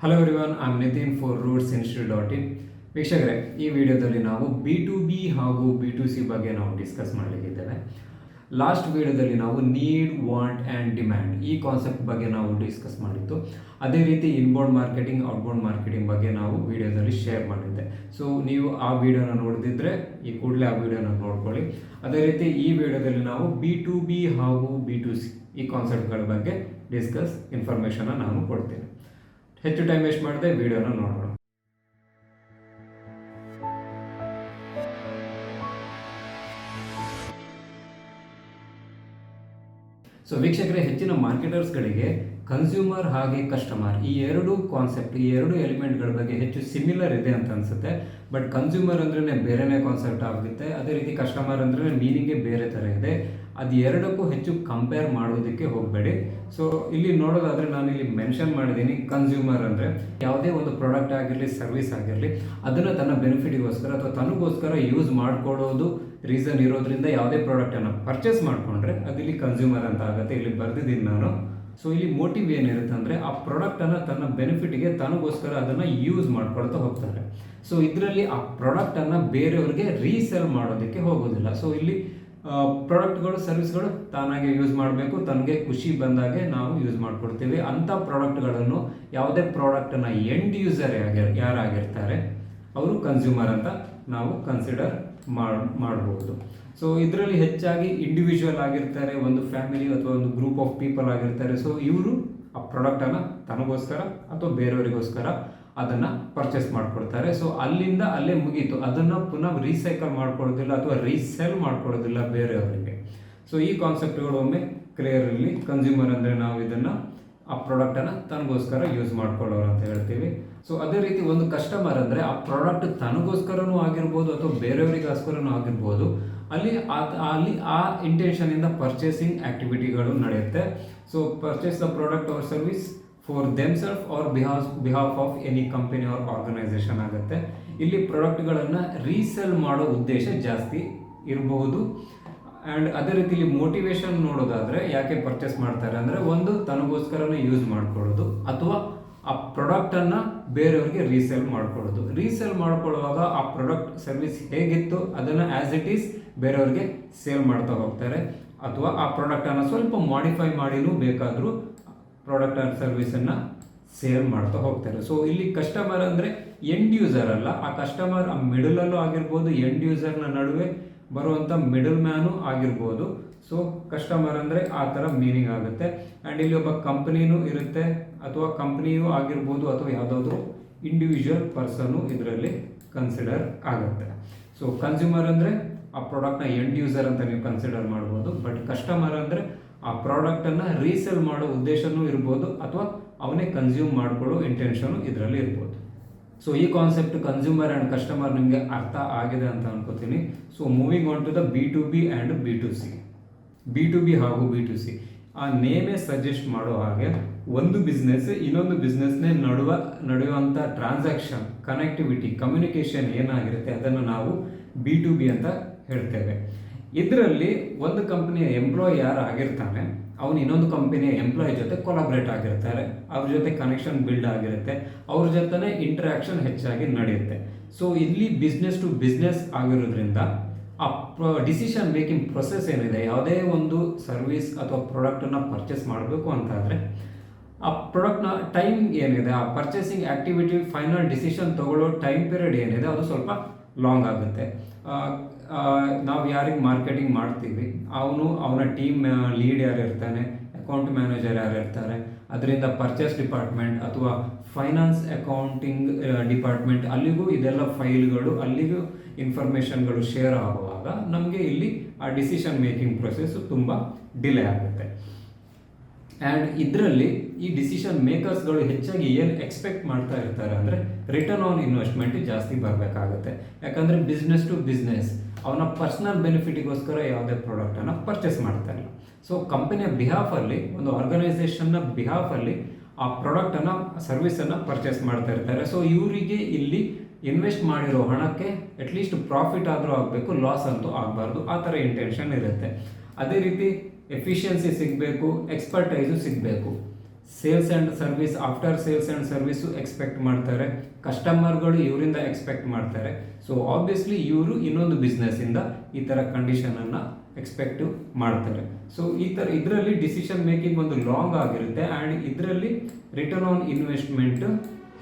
Hello everyone, I am Nitin for roots institute. ವೀಕ್ಷಕರೇ, ಈ ವಿಡಿಯೋದಲ್ಲಿ ನಾವು B2B ಹಾಗೂ B2C ಬಗ್ಗೆ ನಾವು ಡಿಸ್ಕಸ್ ಮಾಡಲಿಕ್ಕಿದ್ದೇವೆ. ಲಾಸ್ಟ್ ವಿಡಿಯೋದಲ್ಲಿ ನಾವು ನೀಡ್, ವಾಂಟ್ ಆ್ಯಂಡ್ ಡಿಮ್ಯಾಂಡ್ ಈ ಕಾನ್ಸೆಪ್ಟ್ ಬಗ್ಗೆ ನಾವು ಡಿಸ್ಕಸ್ ಮಾಡಿದ್ದು. ಅದೇ ರೀತಿ ಇನ್ಬೌಂಡ್ ಮಾರ್ಕೆಟಿಂಗ್, ಔಟ್ಬೌಂಡ್ ಮಾರ್ಕೆಟಿಂಗ್ ಬಗ್ಗೆ ನಾವು ವಿಡಿಯೋದಲ್ಲಿ ಶೇರ್ ಮಾಡಿದ್ದೆ. ಸೊ ನೀವು ಆ ವಿಡಿಯೋನ ನೋಡಿದ್ರೆ ಈ ಕೂಡಲೇ ಆ ವಿಡಿಯೋನ ನೋಡ್ಕೊಳ್ಳಿ. ಅದೇ ರೀತಿ ಈ ವಿಡಿಯೋದಲ್ಲಿ ನಾವು B2B ಹಾಗೂ B2C ಈ ಕಾನ್ಸೆಪ್ಟ್ಗಳ ಬಗ್ಗೆ ಇನ್ಫಾರ್ಮೇಷನ್ನ ನಾನು ಕೊಡ್ತೇನೆ. ಹೆಚ್ಚು ಟೈಮ್ ವೇಸ್ಟ್ ಮಾಡದೆ ವಿಡಿಯೋನ ನೋಡೋಣ. ಸೊ ವೀಕ್ಷಕರೇ, ಹೆಚ್ಚಿನ ಮಾರ್ಕೆಟರ್ಸ್ಗಳಿಗೆ ಕನ್ಸ್ಯೂಮರ್ ಹಾಗೆ ಕಸ್ಟಮರ್ ಈ ಎರಡು ಕಾನ್ಸೆಪ್ಟ್, ಈ ಎರಡು ಎಲಿಮೆಂಟ್ಗಳ ಬಗ್ಗೆ ಹೆಚ್ಚು ಸಿಮಿಲರ್ ಇದೆ ಅಂತ ಅನಿಸುತ್ತೆ. ಬಟ್ ಕನ್ಸ್ಯೂಮರ್ ಅಂದ್ರೆ ಬೇರೆನೇ ಕಾನ್ಸೆಪ್ಟ್ ಆಗುತ್ತೆ. ಅದೇ ರೀತಿ ಕಸ್ಟಮರ್ ಅಂದ್ರೆ ಮೀನಿಂಗೇ ಬೇರೆ ಥರ ಇದೆ. ಅದು ಎರಡಕ್ಕೂ ಹೆಚ್ಚು ಕಂಪೇರ್ ಮಾಡೋದಕ್ಕೆ ಹೋಗಬೇಡಿ. ಸೊ ಇಲ್ಲಿ ನೋಡೋದಾದರೆ ನಾನು ಇಲ್ಲಿ ಮೆನ್ಷನ್ ಮಾಡಿದ್ದೀನಿ, ಕನ್ಸ್ಯೂಮರ್ ಅಂದರೆ ಯಾವುದೇ ಒಂದು ಪ್ರಾಡಕ್ಟ್ ಆಗಿರಲಿ, ಸರ್ವಿಸ್ ಆಗಿರಲಿ, ಅದನ್ನು ತನ್ನ ಬೆನಿಫಿಟಿಗೋಸ್ಕರ ಅಥವಾ ತನಗೋಸ್ಕರ ಯೂಸ್ ಮಾಡ್ಕೊಳ್ಳೋದು ರೀಸನ್ ಇರೋದ್ರಿಂದ ಯಾವುದೇ ಪ್ರಾಡಕ್ಟನ್ನು ಪರ್ಚೇಸ್ ಮಾಡಿಕೊಂಡ್ರೆ ಅದಿಲ್ಲಿ ಕನ್ಸ್ಯೂಮರ್ ಅಂತ ಆಗುತ್ತೆ. ಇಲ್ಲಿ ಬರೆದಿದ್ದೀನಿ ನಾನು. ಸೊ ಇಲ್ಲಿ ಮೋಟಿವ್ ಏನಿರುತ್ತೆ ಅಂದರೆ ಆ ಪ್ರಾಡಕ್ಟನ್ನು ತನ್ನ ಬೆನಿಫಿಟ್ಗೆ ತನಗೋಸ್ಕರ ಅದನ್ನು ಯೂಸ್ ಮಾಡ್ಕೊಳ್ತಾ ಹೋಗ್ತಾರೆ. ಸೊ ಇದರಲ್ಲಿ ಆ ಪ್ರಾಡಕ್ಟನ್ನು ಬೇರೆಯವ್ರಿಗೆ ರೀಸೆಲ್ ಮಾಡೋದಕ್ಕೆ ಹೋಗೋದಿಲ್ಲ. ಸೊ ಇಲ್ಲಿ ಪ್ರಾಡಕ್ಟ್ಗಳು, ಸರ್ವಿಸ್ಗಳು ತಾನಾಗೆ ಯೂಸ್ ಮಾಡಬೇಕು, ತನಗೆ ಖುಷಿ ಬಂದಾಗೆ ನಾವು ಯೂಸ್ ಮಾಡ್ಕೊಡ್ತೀವಿ. ಅಂಥ ಪ್ರಾಡಕ್ಟ್ಗಳನ್ನು, ಯಾವುದೇ ಪ್ರಾಡಕ್ಟನ್ನು ಎಂಡ್ ಯೂಸರ್ ಯಾರಾಗಿರ್ತಾರೆ ಅವರು ಕನ್ಸ್ಯೂಮರ್ ಅಂತ ನಾವು ಕನ್ಸಿಡರ್ ಮಾಡಬಹುದು. ಸೊ ಇದರಲ್ಲಿ ಹೆಚ್ಚಾಗಿ ಇಂಡಿವಿಜುವಲ್ ಆಗಿರ್ತಾರೆ, ಒಂದು ಫ್ಯಾಮಿಲಿ ಅಥವಾ ಒಂದು ಗ್ರೂಪ್ ಆಫ್ ಪೀಪಲ್ ಆಗಿರ್ತಾರೆ. ಸೊ ಇವರು ಆ ಪ್ರಾಡಕ್ಟನ್ನು ತನಗೋಸ್ಕರ ಅಥವಾ ಬೇರೆಯವರಿಗೋಸ್ಕರ ಅದನ್ನು ಪರ್ಚೇಸ್ ಮಾಡ್ಕೊಡ್ತಾರೆ. ಸೊ ಅಲ್ಲಿಂದ ಅಲ್ಲೇ ಮುಗೀತು. ಅದನ್ನು ಪುನಃ ರೀಸೈಕಲ್ ಮಾಡ್ಕೊಳ್ಳೋದಿಲ್ಲ ಅಥವಾ ರೀಸೆಲ್ ಮಾಡ್ಕೊಳ್ಳೋದಿಲ್ಲ ಬೇರೆಯವರಿಗೆ. ಸೊ ಈ ಕಾನ್ಸೆಪ್ಟ್ಗಳು ಒಮ್ಮೆ ಕ್ಲಿಯರ್ ಇರಲಿ. ಕನ್ಸ್ಯೂಮರ್ ಅಂದರೆ ನಾವು ಇದನ್ನು ಆ ಪ್ರಾಡಕ್ಟನ್ನು ತನಗೋಸ್ಕರ ಯೂಸ್ ಮಾಡ್ಕೊಳ್ಳೋರು ಅಂತ ಹೇಳ್ತೀವಿ. ಸೊ ಅದೇ ರೀತಿ ಒಂದು ಕಸ್ಟಮರ್ ಅಂದರೆ ಆ ಪ್ರಾಡಕ್ಟ್ ತನಗೋಸ್ಕರನೂ ಆಗಿರ್ಬೋದು ಅಥವಾ ಬೇರೆಯವರಿಗೋಸ್ಕರನೂ ಆಗಿರ್ಬೋದು. ಅಲ್ಲಿ ಆ ಇಂಟೆನ್ಷನಿಂದ ಪರ್ಚೇಸಿಂಗ್ ಆ್ಯಕ್ಟಿವಿಟಿಗಳು ನಡೆಯುತ್ತೆ. So purchase the product or service for themselves or behalf of any company or organisation ಆಗುತ್ತೆ. ಇಲ್ಲಿ ಪ್ರಾಡಕ್ಟ್ಗಳನ್ನು ರೀಸೆಲ್ ಮಾಡೋ ಉದ್ದೇಶ ಜಾಸ್ತಿ ಇರಬಹುದು. ಆ್ಯಂಡ್ ಅದೇ ರೀತಿ ಇಲ್ಲಿ ಮೋಟಿವೇಶನ್ ನೋಡೋದಾದರೆ ಯಾಕೆ ಪರ್ಚೇಸ್ ಮಾಡ್ತಾರೆ ಅಂದರೆ, ಒಂದು ತನಗೋಸ್ಕರನೇ ಯೂಸ್ ಮಾಡ್ಕೊಳ್ಳೋದು ಅಥವಾ ಆ ಪ್ರಾಡಕ್ಟನ್ನು ಬೇರೆಯವ್ರಿಗೆ ರೀಸೇಲ್ ಮಾಡ್ಕೊಳ್ಳೋದು. ರೀಸೇಲ್ ಮಾಡ್ಕೊಳ್ಳುವಾಗ ಆ ಪ್ರಾಡಕ್ಟ್, ಸರ್ವಿಸ್ ಹೇಗಿತ್ತು ಅದನ್ನು ಆ್ಯಸ್ ಇಟ್ ಈಸ್ ಬೇರೆಯವ್ರಿಗೆ ಸೇಲ್ ಮಾಡ್ತಾ ಹೋಗ್ತಾರೆ. ಅಥವಾ ಆ ಪ್ರಾಡಕ್ಟನ್ನು ಸ್ವಲ್ಪ ಮಾಡಿಫೈ ಮಾಡಿನೂ ಬೇಕಾದರೂ ಪ್ರಾಡಕ್ಟ್ ಆ್ಯಂಡ್ ಸರ್ವಿಸನ್ನು ಸೇಲ್ ಮಾಡ್ತಾ ಹೋಗ್ತಾರೆ. ಸೊ ಇಲ್ಲಿ ಕಸ್ಟಮರ್ ಅಂದರೆ ಎಂಡ್ ಯೂಸರ್ ಅಲ್ಲ, ಆ ಕಸ್ಟಮರ್ ಆ ಮಿಡಲಲ್ಲೂ ಆಗಿರ್ಬೋದು, ಎಂಡ್ ಯೂಸರ್ನ ನಡುವೆ ಬರುವಂಥ ಮಿಡಲ್ ಮ್ಯಾನು ಆಗಿರ್ಬೋದು. ಸೊ ಕಸ್ಟಮರ್ ಅಂದರೆ ಆ ಥರ ಮೀನಿಂಗ್ ಆಗುತ್ತೆ. ಆ್ಯಂಡ್ ಇಲ್ಲಿ ಒಬ್ಬ ಕಂಪ್ನಿನೂ ಇರುತ್ತೆ, ಅಥವಾ ಕಂಪ್ನಿಯೂ ಆಗಿರ್ಬೋದು, ಅಥವಾ ಯಾವುದಾದ್ರೂ ಇಂಡಿವಿಜುವಲ್ ಪರ್ಸನು ಇದರಲ್ಲಿ ಕನ್ಸಿಡರ್ ಆಗುತ್ತೆ. ಸೊ ಕನ್ಸ್ಯೂಮರ್ ಅಂದರೆ ಆ ಪ್ರಾಡಕ್ಟ್ನ ಎಂಡ್ ಯೂಸರ್ ಅಂತ ನೀವು ಕನ್ಸಿಡರ್ ಮಾಡ್ಬೋದು. ಬಟ್ ಕಸ್ಟಮರ್ ಅಂದರೆ ಆ ಪ್ರಾಡಕ್ಟನ್ನು ರೀಸೇಲ್ ಮಾಡೋ ಉದ್ದೇಶನೂ ಇರ್ಬೋದು, ಅಥವಾ ಅವನೇ ಕನ್ಸ್ಯೂಮ್ ಮಾಡ್ಕೊಳ್ಳೋ ಇಂಟೆನ್ಷನು ಇದರಲ್ಲಿ ಇರ್ಬೋದು. ಸೊ ಈ ಕಾನ್ಸೆಪ್ಟ್ ಕನ್ಸ್ಯೂಮರ್ ಆ್ಯಂಡ್ ಕಸ್ಟಮರ್ ನಿಮಗೆ ಅರ್ಥ ಆಗಿದೆ ಅಂತ ಅನ್ಕೋತೀನಿ. So moving on to the B2B and B2C. B2B ಹಾಗೂ B2C ಆ ನೇಮೇ ಸಜೆಸ್ಟ್ ಮಾಡೋ ಹಾಗೆ ಒಂದು ಬಿಸ್ನೆಸ್ ಇನ್ನೊಂದು ಬಿಸ್ನೆಸ್ನೇ ನಡೆಯುವಂಥ ಟ್ರಾನ್ಸಾಕ್ಷನ್, ಕನೆಕ್ಟಿವಿಟಿ, ಕಮ್ಯುನಿಕೇಷನ್ ಏನಾಗಿರುತ್ತೆ ಅದನ್ನು ನಾವು B2B ಅಂತ ಹೇಳ್ತೇವೆ. ಇದರಲ್ಲಿ ಒಂದು ಕಂಪನಿಯ ಎಂಪ್ಲಾಯ್ ಯಾರು ಆಗಿರ್ತಾನೆ ಅವನು ಇನ್ನೊಂದು ಕಂಪನಿಯ ಎಂಪ್ಲಾಯ್ ಜೊತೆ ಕೊಲಾಬ್ರೇಟ್ ಆಗಿರ್ತಾರೆ, ಅವ್ರ ಜೊತೆ ಕನೆಕ್ಷನ್ ಬಿಲ್ಡ್ ಆಗಿರುತ್ತೆ, ಅವ್ರ ಜೊತೆ ಇಂಟ್ರಾಕ್ಷನ್ ಹೆಚ್ಚಾಗಿ ನಡೆಯುತ್ತೆ. ಸೊ ಇಲ್ಲಿ ಬಿಸ್ನೆಸ್ ಟು ಬಿಸ್ನೆಸ್ ಆಗಿರೋದ್ರಿಂದ ಆ ಡಿಸಿಷನ್ ಮೇಕಿಂಗ್ ಪ್ರೊಸೆಸ್ ಏನಿದೆ, ಯಾವುದೇ ಒಂದು ಸರ್ವಿಸ್ ಅಥವಾ ಪ್ರಾಡಕ್ಟನ್ನು ಪರ್ಚೇಸ್ ಮಾಡಬೇಕು ಅಂತಾದರೆ ಆ ಪ್ರಾಡಕ್ಟ್ನ ಟೈಮ್ ಏನಿದೆ, ಆ ಪರ್ಚೇಸಿಂಗ್ ಆ್ಯಕ್ಟಿವಿಟಿ ಫೈನಲ್ ಡಿಸಿಷನ್ ತಗೊಳ್ಳೋ ಟೈಮ್ ಪೀರಿಯಡ್ ಏನಿದೆ ಅದು ಸ್ವಲ್ಪ ಲಾಂಗ್ ಆಗುತ್ತೆ. ನಾವು ಯಾರಿಗೆ ಮಾರ್ಕೆಟಿಂಗ್ ಮಾಡ್ತೀವಿ ಅವನ ಟೀಮ್ ಲೀಡ್ ಯಾರು ಇರ್ತಾನೆ, ಅಕೌಂಟ್ ಮ್ಯಾನೇಜರ್ ಯಾರು ಇರ್ತಾರೆ, ಅದರಿಂದ ಪರ್ಚೇಸ್ ಡಿಪಾರ್ಟ್ಮೆಂಟ್ ಅಥವಾ ಫೈನಾನ್ಸ್ ಅಕೌಂಟಿಂಗ್ ಡಿಪಾರ್ಟ್ಮೆಂಟ್, ಅಲ್ಲಿಗೂ ಇದೆಲ್ಲ ಫೈಲ್ಗಳು, ಅಲ್ಲಿಗೂ ಇನ್ಫಾರ್ಮೇಷನ್ಗಳು ಶೇರ್ ಆಗುವಾಗ ನಮಗೆ ಇಲ್ಲಿ ಆ ಡಿಸಿಷನ್ ಮೇಕಿಂಗ್ ಪ್ರೊಸೆಸ್ಸು ತುಂಬ ಡಿಲೇ ಆಗುತ್ತೆ. ಆ್ಯಂಡ್ ಇದರಲ್ಲಿ ಈ ಡಿಸಿಷನ್ ಮೇಕರ್ಸ್ಗಳು ಹೆಚ್ಚಾಗಿ ಏನು ಎಕ್ಸ್ಪೆಕ್ಟ್ ಮಾಡ್ತಾ ಇರ್ತಾರೆ ಅಂದರೆ ರಿಟರ್ನ್ ಆನ್ ಇನ್ವೆಸ್ಟ್ಮೆಂಟ್ ಜಾಸ್ತಿ ಬರಬೇಕಾಗುತ್ತೆ. ಯಾಕಂದರೆ ಬಿಸ್ನೆಸ್ ಟು ಬಿಸ್ನೆಸ್ ಅವನ ಪರ್ಸ್ನಲ್ ಬೆನಿಫಿಟಿಗೋಸ್ಕರ ಯಾವುದೇ ಪ್ರಾಡಕ್ಟನ್ನು ಪರ್ಚೇಸ್ ಮಾಡ್ತಾಯಿಲ್ಲ. ಸೊ ಕಂಪನಿಯ ಬಿಹಾಫಲ್ಲಿ, ಒಂದು ಆರ್ಗನೈಸೇಷನ್ನ ಬಿಹಾಫಲ್ಲಿ ಆ ಪ್ರಾಡಕ್ಟನ್ನು, ಸರ್ವಿಸನ್ನು ಪರ್ಚೇಸ್ ಮಾಡ್ತಾ ಇರ್ತಾರೆ. ಸೊ ಇವರಿಗೆ ಇಲ್ಲಿ ಇನ್ವೆಸ್ಟ್ ಮಾಡಿರೋ ಹಣಕ್ಕೆ ಅಟ್ಲೀಸ್ಟ್ ಪ್ರಾಫಿಟ್ ಆದರೂ ಆಗಬೇಕು, ಲಾಸ್ ಅಂತೂ ಆಗಬಾರ್ದು, ಆ ಥರ ಇಂಟೆನ್ಷನ್ ಇರುತ್ತೆ. ಅದೇ ರೀತಿ ಎಫಿಷಿಯನ್ಸಿ ಸಿಗಬೇಕು, ಎಕ್ಸ್ಪರ್ಟೈಸು ಸಿಗಬೇಕು. Sales and service, after sales and service expect ಮಾಡ್ತಾರೆ, ಕಸ್ಟಮರ್ಗಳು ಇವರಿಂದ ಎಕ್ಸ್ಪೆಕ್ಟ್ ಮಾಡ್ತಾರೆ. ಸೊ ಆಬ್ವಿಯಸ್ಲಿ ಇವರು ಇನ್ನೊಂದು ಬಿಸ್ನೆಸ್ಸಿಂದ ಈ ಥರ ಕಂಡೀಷನನ್ನು ಎಕ್ಸ್ಪೆಕ್ಟ್ ಮಾಡ್ತಾರೆ. ಸೊ ಇದರಲ್ಲಿ ಡಿಸಿಷನ್ ಮೇಕಿಂಗ್ ಒಂದು ಲಾಂಗ್ ಆಗಿರುತ್ತೆ ಆ್ಯಂಡ್ ಇದರಲ್ಲಿ ರಿಟರ್ನ್ ಆನ್ ಇನ್ವೆಸ್ಟ್ಮೆಂಟ್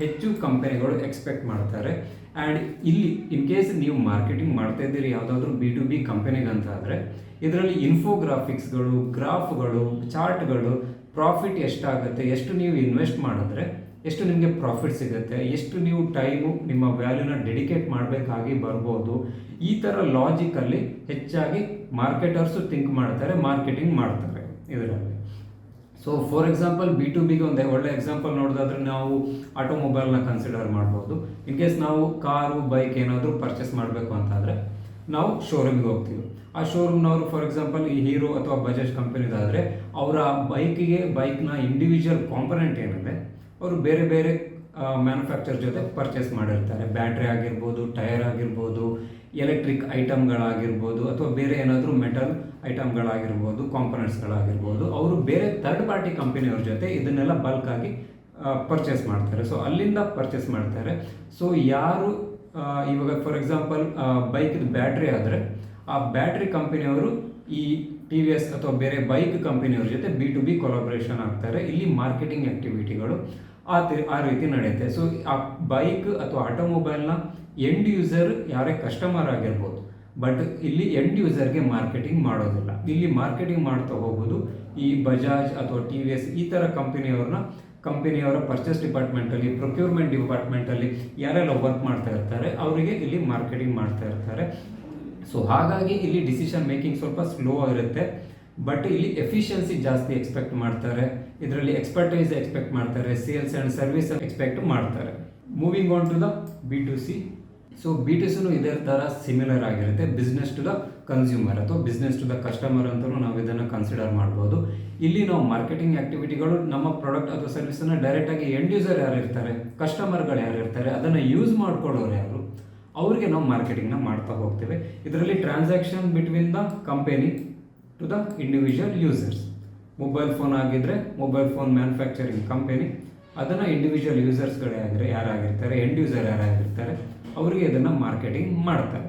ಹೆಚ್ಚು ಕಂಪನಿಗಳು ಎಕ್ಸ್ಪೆಕ್ಟ್ ಮಾಡ್ತಾರೆ. ಆ್ಯಂಡ್ ಇಲ್ಲಿ ಇನ್ ಕೇಸ್ ನೀವು ಮಾರ್ಕೆಟಿಂಗ್ ಮಾಡ್ತಾ ಇದ್ದೀರಿ ಯಾವುದಾದ್ರೂ B2B ಕಂಪನಿಗೆ ಅಂತ ಆದರೆ ಇದರಲ್ಲಿ ಇನ್ಫೋಗ್ರಾಫಿಕ್ಸ್ಗಳು, ಗ್ರಾಫ್ಗಳು, ಚಾರ್ಟ್ಗಳು, ಪ್ರಾಫಿಟ್ ಎಷ್ಟಾಗುತ್ತೆ, ಎಷ್ಟು ನೀವು ಇನ್ವೆಸ್ಟ್ ಮಾಡಿದ್ರೆ ಎಷ್ಟು ನಿಮಗೆ ಪ್ರಾಫಿಟ್ ಸಿಗುತ್ತೆ, ಎಷ್ಟು ನೀವು ಟೈಮು ನಿಮ್ಮ ವ್ಯಾಲ್ಯೂನ ಡೆಡಿಕೇಟ್ ಮಾಡಬೇಕಾಗಿ ಬರ್ಬೋದು, ಈ ಥರ ಲಾಜಿಕಲ್ಲಿ ಹೆಚ್ಚಾಗಿ ಮಾರ್ಕೆಟರ್ಸು ಥಿಂಕ್ ಮಾಡ್ತಾರೆ, ಮಾರ್ಕೆಟಿಂಗ್ ಮಾಡ್ತಾರೆ ಇದರಲ್ಲಿ. ಸೊ ಫಾರ್ ಎಕ್ಸಾಂಪಲ್ B2Bಗೆ ಒಂದು ಒಳ್ಳೆ ಎಕ್ಸಾಂಪಲ್ ನೋಡೋದಾದ್ರೆ ನಾವು ಆಟೋಮೊಬೈಲ್ನ ಕನ್ಸಿಡರ್ ಮಾಡ್ಬೋದು. ಇನ್ ಕೇಸ್ ನಾವು ಕಾರು, ಬೈಕ್ ಏನಾದರೂ ಪರ್ಚೇಸ್ ಮಾಡಬೇಕು ಅಂತಾದರೆ ನಾವು ಶೋರೂಮ್ಗೆ ಹೋಗ್ತೀವಿ. ಆ ಶೋರೂಮ್ನವರು ಫಾರ್ ಎಕ್ಸಾಂಪಲ್ ಈ ಹೀರೋ ಅಥವಾ ಬಜಾಜ್ ಕಂಪನಿದಾದರೆ ಅವರ ಬೈಕ್ನ ಇಂಡಿವಿಜುವಲ್ ಕಾಂಪೊನೆಂಟ್ ಏನಿದೆ ಅವರು ಬೇರೆ ಬೇರೆ ಮ್ಯಾನುಫ್ಯಾಕ್ಚರ್ ಜೊತೆ ಪರ್ಚೇಸ್ ಮಾಡಿರ್ತಾರೆ. ಬ್ಯಾಟ್ರಿ ಆಗಿರ್ಬೋದು, ಟೈರ್ ಆಗಿರ್ಬೋದು, ಎಲೆಕ್ಟ್ರಿಕ್ ಐಟಮ್ಗಳಾಗಿರ್ಬೋದು, ಅಥವಾ ಬೇರೆ ಏನಾದರೂ ಮೆಟಲ್ ಐಟಮ್ಗಳಾಗಿರ್ಬೋದು, ಕಾಂಪೊನೆಂಟ್ಸ್ಗಳಾಗಿರ್ಬೋದು, ಅವರು ಬೇರೆ ಥರ್ಡ್ ಪಾರ್ಟಿ ಕಂಪನಿಯವ್ರ ಜೊತೆ ಇದನ್ನೆಲ್ಲ ಬಲ್ಕಾಗಿ ಪರ್ಚೇಸ್ ಮಾಡ್ತಾರೆ. ಸೊ ಅಲ್ಲಿಂದ ಪರ್ಚೇಸ್ ಮಾಡ್ತಾರೆ. ಸೊ ಯಾರು ಇವಾಗ ಫಾರ್ ಎಕ್ಸಾಂಪಲ್ ಬೈಕಿದು ಬ್ಯಾಟ್ರಿ ಆದರೆ ಆ ಬ್ಯಾಟ್ರಿ ಕಂಪನಿಯವರು ಈ TVS ಅಥವಾ ಬೇರೆ ಬೈಕ್ ಕಂಪನಿಯವ್ರ ಜೊತೆ B2B ಕೊಲಾಬ್ರೇಷನ್ ಆಗ್ತಾರೆ. ಇಲ್ಲಿ ಮಾರ್ಕೆಟಿಂಗ್ ಆ್ಯಕ್ಟಿವಿಟಿಗಳು ಆ ರೀತಿ ನಡೆಯುತ್ತೆ. ಸೊ ಆ ಬೈಕ್ ಅಥವಾ ಆಟೋಮೊಬೈಲ್ನ ಎಂಡ್ ಯೂಸರ್ ಯಾರೇ ಕಸ್ಟಮರ್ ಆಗಿರ್ಬೋದು, ಬಟ್ ಇಲ್ಲಿ ಎಂಡ್ ಯೂಸರ್ಗೆ ಮಾರ್ಕೆಟಿಂಗ್ ಮಾಡೋದಿಲ್ಲ. ಇಲ್ಲಿ ಮಾರ್ಕೆಟಿಂಗ್ ಮಾಡ್ತಾ ಹೋಗೋದು ಈ ಬಜಾಜ್ ಅಥವಾ TVS ಈ ಥರ ಕಂಪನಿಯವರ ಪರ್ಚೇಸ್ ಡಿಪಾರ್ಟ್ಮೆಂಟಲ್ಲಿ, ಪ್ರೊಕ್ಯೂರ್ಮೆಂಟ್ ಡಿಪಾರ್ಟ್ಮೆಂಟಲ್ಲಿ ಯಾರೆಲ್ಲ ವರ್ಕ್ ಮಾಡ್ತಾ ಇರ್ತಾರೆ ಅವರಿಗೆ ಇಲ್ಲಿ ಮಾರ್ಕೆಟಿಂಗ್ ಮಾಡ್ತಾ ಇರ್ತಾರೆ. ಸೊ ಹಾಗಾಗಿ ಇಲ್ಲಿ ಡಿಸಿಷನ್ ಮೇಕಿಂಗ್ ಸ್ವಲ್ಪ ಸ್ಲೋ ಆಗಿರುತ್ತೆ, ಬಟ್ ಇಲ್ಲಿ ಎಫಿಷಿಯನ್ಸಿ ಜಾಸ್ತಿ ಎಕ್ಸ್ಪೆಕ್ಟ್ ಮಾಡ್ತಾರೆ, ಇದರಲ್ಲಿ ಎಕ್ಸ್ಪರ್ಟೈಸ್ ಎಕ್ಸ್ಪೆಕ್ಟ್ ಮಾಡ್ತಾರೆ, ಸೇಲ್ಸ್ ಆ್ಯಂಡ್ ಸರ್ವಿಸ್ ಎಕ್ಸ್ಪೆಕ್ಟ್ ಮಾಡ್ತಾರೆ. Moving on to the B2C. So B2Cನೂ ಇದೇ ಥರ ಸಿಮಿಲರ್ ಆಗಿರುತ್ತೆ. ಬಿಸ್ನೆಸ್ ಟು ದ ಕನ್ಸ್ಯೂಮರ್ ಅಥವಾ ಬಿಸ್ನೆಸ್ ಟು ದ ಕಸ್ಟಮರ್ ಅಂತಲೂ ನಾವು ಇದನ್ನು ಕನ್ಸಿಡರ್ ಮಾಡ್ಬೋದು. ಇಲ್ಲಿ ನಾವು ಮಾರ್ಕೆಟಿಂಗ್ ಆ್ಯಕ್ಟಿವಿಟಿಗಳು ನಮ್ಮ ಪ್ರಾಡಕ್ಟ್ ಅಥವಾ ಸರ್ವಿಸನ್ನು ಡೈರೆಕ್ಟಾಗಿ ಎಂಡ್ ಯೂಸರ್ ಯಾರು ಇರ್ತಾರೆ, ಕಸ್ಟಮರ್ಗಳು ಯಾರು ಇರ್ತಾರೆ, ಅದನ್ನು ಯೂಸ್ ಮಾಡ್ಕೊಳ್ಳೋರು ಯಾರು, ಅವ್ರಿಗೆ ನಾವು ಮಾರ್ಕೆಟಿಂಗ್ನ ಮಾಡ್ತಾ ಹೋಗ್ತೇವೆ. ಇದರಲ್ಲಿ transaction between the company to the individual users. Mobile phone ಆಗಿದ್ದರೆ ಮೊಬೈಲ್ ಫೋನ್ ಮ್ಯಾನುಫ್ಯಾಕ್ಚರಿಂಗ್ ಕಂಪನಿ ಅದನ್ನು ಇಂಡಿವಿಜುವಲ್ ಯೂಸರ್ಸ್ಗಳೇ ಯಾರಾಗಿರ್ತಾರೆ, ಎಂಡ್ ಯೂಸರ್ ಯಾರಾಗಿರ್ತಾರೆ ಅವರಿಗೆ ಇದನ್ನು ಮಾರ್ಕೆಟಿಂಗ್ ಮಾಡ್ತಾರೆ.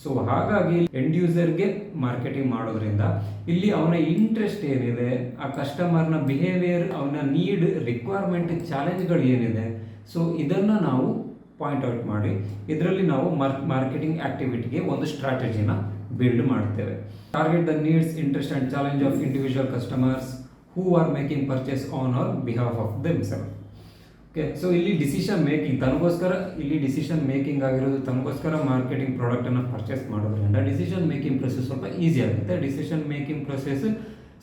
ಸೊ ಹಾಗಾಗಿ ಎಂಡ್ ಯೂಸರ್ಗೆ ಮಾರ್ಕೆಟಿಂಗ್ ಮಾಡೋದ್ರಿಂದ ಇಲ್ಲಿ ಅವನ ಇಂಟ್ರೆಸ್ಟ್ ಏನಿದೆ, ಆ ಕಸ್ಟಮರ್ನ ಬಿಹೇವಿಯರ್, ಅವನ ನೀಡ್, ರಿಕ್ವೈರ್ಮೆಂಟ್, ಚಾಲೆಂಜ್ಗಳು ಏನಿದೆ, ಸೊ ಇದನ್ನು ನಾವು ಪಾಯಿಂಟ್ ಔಟ್ ಮಾಡಿ ಇದರಲ್ಲಿ ನಾವು ಮಾರ್ಕೆಟಿಂಗ್ ಆ್ಯಕ್ಟಿವಿಟಿಗೆ ಒಂದು ಸ್ಟ್ರಾಟಜಿನ ಬಿಲ್ಡ್ ಮಾಡ್ತೇವೆ. Target the needs, interest and challenge of individual customers who are making purchase on or behalf of themselves. Okay, so ಇಲ್ಲಿ ಡಿಸಿಷನ್ ಮೇಕಿಂಗ್ ಡಿಸಿಷನ್ ಮೇಕಿಂಗ್ ಆಗಿರೋದು ತನಗೋಸ್ಕರ ಮಾರ್ಕೆಟಿಂಗ್ ಪ್ರಾಡಕ್ಟನ್ನು ಪರ್ಚೇಸ್ ಮಾಡೋದ್ರಿಂದ ಡಿಸಿಷನ್ ಮೇಕಿಂಗ್ ಪ್ರೊಸೆಸ್ ಸ್ವಲ್ಪ ಈಸಿ ಆಗುತ್ತೆ. Decision making process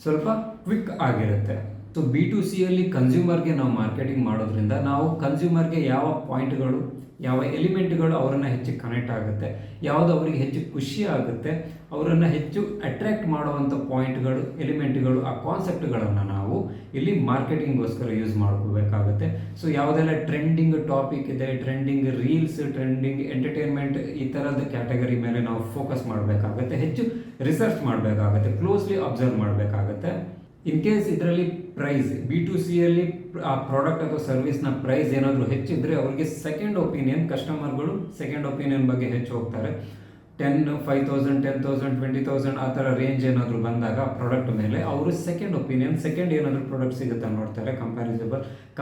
ಸ್ವಲ್ಪ quick ಆಗಿರುತ್ತೆ. So B2Cಯಲ್ಲಿ ಕನ್ಸ್ಯೂಮರ್ಗೆ ನಾವು ಮಾರ್ಕೆಟಿಂಗ್ ಮಾಡೋದ್ರಿಂದ ನಾವು ಕನ್ಸ್ಯೂಮರ್ಗೆ ಯಾವ ಪಾಯಿಂಟ್ಗಳು, ಯಾವ ಎಲಿಮೆಂಟ್ಗಳು ಅವರನ್ನು ಹೆಚ್ಚು ಕನೆಕ್ಟ್ ಆಗುತ್ತೆ, ಯಾವುದು ಅವರಿಗೆ ಹೆಚ್ಚು ಖುಷಿ ಆಗುತ್ತೆ, ಅವರನ್ನು ಹೆಚ್ಚು ಅಟ್ರ್ಯಾಕ್ಟ್ ಮಾಡುವಂಥ ಪಾಯಿಂಟ್ಗಳು, ಎಲಿಮೆಂಟ್ಗಳು, ಆ ಕಾನ್ಸೆಪ್ಟ್ಗಳನ್ನು ನಾವು ಇಲ್ಲಿ ಮಾರ್ಕೆಟಿಂಗ್ಗೋಸ್ಕರ ಯೂಸ್ ಮಾಡ್ಕೋಬೇಕಾಗುತ್ತೆ. ಸೊ ಯಾವುದೆಲ್ಲ ಟ್ರೆಂಡಿಂಗ್ ಟಾಪಿಕ್ ಇದೆ, ಟ್ರೆಂಡಿಂಗ್ ರೀಲ್ಸ್, ಟ್ರೆಂಡಿಂಗ್ ಎಂಟರ್ಟೈನ್ಮೆಂಟ್, ಈ ಥರದ ಕ್ಯಾಟಗರಿ ಮೇಲೆ ನಾವು ಫೋಕಸ್ ಮಾಡಬೇಕಾಗುತ್ತೆ, ಹೆಚ್ಚು ರಿಸರ್ಚ್ ಮಾಡಬೇಕಾಗುತ್ತೆ, ಕ್ಲೋಸ್ಲಿ ಅಬ್ಸರ್ವ್ ಮಾಡಬೇಕಾಗುತ್ತೆ. ಇನ್ ಕೇಸ್ ಇದರಲ್ಲಿ ಪ್ರೈಸ್ B2Cಯಲ್ಲಿ ಆ ಪ್ರಾಡಕ್ಟ್ ಅಥವಾ ಸರ್ವಿಸ್ನ ಪ್ರೈಸ್ ಏನಾದರೂ ಹೆಚ್ಚಿದ್ರೆ ಅವರಿಗೆ ಸೆಕೆಂಡ್ ಒಪಿನಿಯನ್, ಕಸ್ಟಮರ್ಗಳು ಸೆಕೆಂಡ್ ಒಪಿನಿಯನ್ ಬಗ್ಗೆ ಹೆಚ್ಚು ಹೋಗ್ತಾರೆ. 5,000, 10,000, 20,000 ಆ ಥರ ರೇಂಜ್ ಏನಾದರೂ ಬಂದಾಗ ಪ್ರಾಡಕ್ಟ್ ಮೇಲೆ ಅವರು ಸೆಕೆಂಡ್ ಒಪಿನಿಯನ್, ಸೆಕೆಂಡ್ ಏನಾದರೂ ಪ್ರಾಡಕ್ಟ್ ಸಿಗುತ್ತೆ ನೋಡ್ತಾರೆ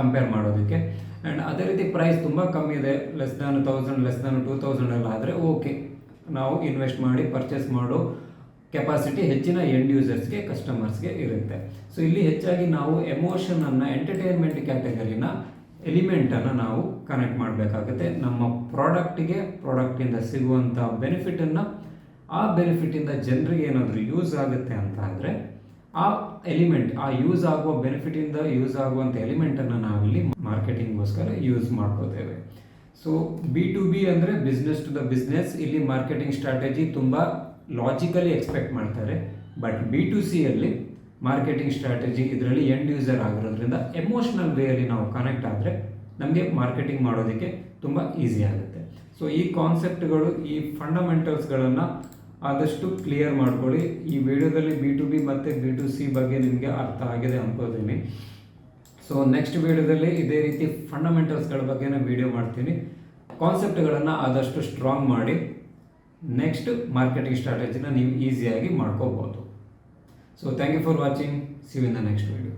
ಕಂಪೇರ್ ಮಾಡೋದಕ್ಕೆ. ಆ್ಯಂಡ್ ಅದೇ ರೀತಿ ಪ್ರೈಸ್ ತುಂಬ ಕಮ್ಮಿ ಇದೆ, ಲೆಸ್ ದ್ಯಾನ್ 1,000, ಲೆಸ್ ದ್ಯಾನ್ 2,000 ಎಲ್ಲ ಆದರೆ ಓಕೆ, ನಾವು ಇನ್ವೆಸ್ಟ್ ಮಾಡಿ ಪರ್ಚೇಸ್ ಮಾಡೋ ಕೆಪಾಸಿಟಿ ಹೆಚ್ಚಿನ ಎಂಡ್ ಯೂಸರ್ಸ್ಗೆ, ಕಸ್ಟಮರ್ಸ್ಗೆ ಇರುತ್ತೆ. ಸೊ ಇಲ್ಲಿ ಹೆಚ್ಚಾಗಿ ನಾವು ಎಮೋಷನನ್ನು, ಎಂಟರ್ಟೈನ್ಮೆಂಟ್ ಕ್ಯಾಟಗರಿನ ಎಲಿಮೆಂಟನ್ನು ನಾವು ಕನೆಕ್ಟ್ ಮಾಡಬೇಕಾಗುತ್ತೆ. ನಮ್ಮ ಪ್ರಾಡಕ್ಟಿಂದ ಸಿಗುವಂಥ ಬೆನಿಫಿಟನ್ನು, ಆ ಬೆನಿಫಿಟಿಂದ ಜನರಿಗೆ ಏನಾದರೂ ಯೂಸ್ ಆಗುತ್ತೆ ಅಂತ ಆದರೆ ಆ ಎಲಿಮೆಂಟ್, ಆ ಯೂಸ್ ಆಗುವ ಬೆನಿಫಿಟಿಂದ ಯೂಸ್ ಆಗುವಂಥ ಎಲಿಮೆಂಟನ್ನು ನಾವಿಲ್ಲಿ ಮಾರ್ಕೆಟಿಂಗ್ಗೋಸ್ಕರ ಯೂಸ್ ಮಾಡ್ಕೋತೇವೆ. ಸೊ B2B ಅಂದರೆ ಬಿಸ್ನೆಸ್ ಟು ದ ಬಿಸ್ನೆಸ್. ಇಲ್ಲಿ ಮಾರ್ಕೆಟಿಂಗ್ ಸ್ಟ್ರಾಟಜಿ ತುಂಬ ಲಾಜಿಕಲಿ ಎಕ್ಸ್ಪೆಕ್ಟ್ ಮಾಡ್ತಾರೆ. ಬಟ್ B2Cಯಲ್ಲಿ ಮಾರ್ಕೆಟಿಂಗ್ ಸ್ಟ್ರಾಟಜಿ ಇದರಲ್ಲಿ ಎಂಡ್ ಯೂಸರ್ ಆಗಿರೋದ್ರಿಂದ ಎಮೋಷ್ನಲ್ ವೇಯಲ್ಲಿ ನಾವು ಕನೆಕ್ಟ್ ಆದರೆ ನಮಗೆ ಮಾರ್ಕೆಟಿಂಗ್ ಮಾಡೋದಕ್ಕೆ ತುಂಬ ಈಸಿ ಆಗುತ್ತೆ. ಸೊ ಈ ಕಾನ್ಸೆಪ್ಟ್ಗಳು, ಈ ಫಂಡಮೆಂಟಲ್ಸ್ಗಳನ್ನು ಆದಷ್ಟು ಕ್ಲಿಯರ್ ಮಾಡ್ಕೊಳ್ಳಿ. ಈ ವಿಡಿಯೋದಲ್ಲಿ B2B ಮತ್ತು B2C ಬಗ್ಗೆ ನಿಮಗೆ ಅರ್ಥ ಆಗಿದೆ ಅನ್ಕೋತೀನಿ. ಸೊ ನೆಕ್ಸ್ಟ್ ವಿಡಿಯೋದಲ್ಲಿ ಇದೇ ರೀತಿ ಫಂಡಮೆಂಟಲ್ಸ್ಗಳ ಬಗ್ಗೆನೇ ವಿಡಿಯೋ ಮಾಡ್ತೀನಿ. ಕಾನ್ಸೆಪ್ಟ್ಗಳನ್ನು ಆದಷ್ಟು ಸ್ಟ್ರಾಂಗ್ ಮಾಡಿ ನೆಕ್ಸ್ಟ್ ಮಾರ್ಕೆಟಿಂಗ್ ಸ್ಟ್ರಾಟಜಿನ ನೀವು ಈಸಿಯಾಗಿ ಮಾಡ್ಕೋಬೋದು. So thank you for watching. See you in the next video.